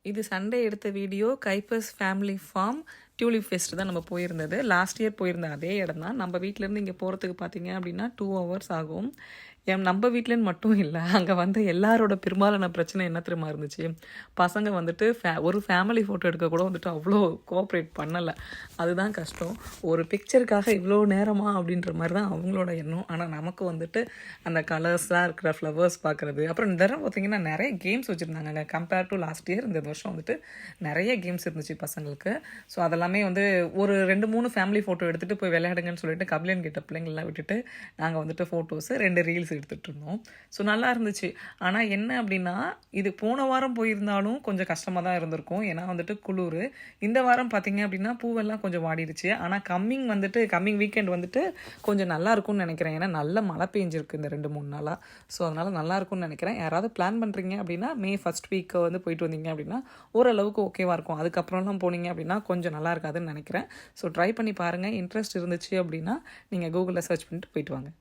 இது சண்டே எடுத்த வீடியோ. Kuipers family farm tulip fest தான் நம்ம போயிருந்தது. லாஸ்ட் இயர் போயிருந்த அதே இடம் தான். நம்ம வீட்டிலேருந்து இங்கே போகிறதுக்கு பார்த்தீங்க அப்படின்னா 2 hours ஆகும். நம்ம வீட்டிலன்னு மட்டும் இல்லை, அங்கே வந்து எல்லாரோட பெரும்பாலான பிரச்சனை என்ன தெரியுமா இருந்துச்சு, பசங்க வந்துட்டு ஒரு ஃபேமிலி ஃபோட்டோ எடுக்க கூட வந்துட்டு அவ்வளோ கோஆப்ரேட் பண்ணலை. அதுதான் கஷ்டம். ஒரு பிக்சருக்காக இவ்வளோ நேரமா அப்படின்ற மாதிரி தான் அவங்களோட எண்ணம். ஆனால் நமக்கு வந்துட்டு அந்த கலர்ஸாக இருக்கிற ஃப்ளவர்ஸ் பார்க்குறது, அப்புறம் இந்த தடவை பார்த்தீங்கன்னா நிறைய கேம்ஸ் வச்சுருந்தாங்க. கம்பேர் டு லாஸ்ட் இயர் இந்த வருஷம் வந்துட்டு நிறைய கேம்ஸ் இருந்துச்சு பசங்களுக்கு. ஸோ அதெல்லாமே வந்து ஒரு 2-3 ஃபேமிலி ஃபோட்டோ எடுத்துகிட்டு போய் விளையாடுங்கன்னு சொல்லிட்டு கபிலன் கிட்ட பிள்ளைங்கள்லாம் விட்டுட்டு நாங்கள் வந்துட்டு ஃபோட்டோஸு 2 ரீல்ஸ் எடுத்துகிட்டு இருந்தோம். ஸோ நல்லா இருந்துச்சு. ஆனால் என்ன அப்படின்னா, இது போன வாரம் போயிருந்தாலும் கொஞ்சம் கஷ்டமாக தான் இருந்திருக்கும். ஏன்னா வந்துட்டு குளிர். இந்த வாரம் பார்த்தீங்க அப்படின்னா பூவெல்லாம் கொஞ்சம் வாடிடுச்சு. ஆனால் கம்மிங் வீக்கெண்ட் வந்துட்டு கொஞ்சம் நல்லா இருக்கும்னு நினைக்கிறேன். ஏன்னா நல்ல மழை பெஞ்சிருக்கு இந்த 2-3 நாளாக. ஸோ அதனால் நல்லா இருக்கும்னு நினைக்கிறேன். யாராவது பிளான் பண்ணுறீங்க அப்படின்னா மே ஃபர்ஸ்ட் வீக் வந்து போயிட்டு வந்தீங்க அப்படின்னா ஓரளவுக்கு ஓகேவாக இருக்கும். அதுக்கப்புறம்லாம் போனீங்க அப்படின்னா கொஞ்சம் நல்லா இருக்காதுன்னு நினைக்கிறேன். ஸோ ட்ரை பண்ணி பாருங்கள். இன்ட்ரெஸ்ட் இருந்துச்சு அப்படின்னா நீங்கள் கூகுளில் சர்ச் பண்ணிட்டு போயிட்டு வாங்க.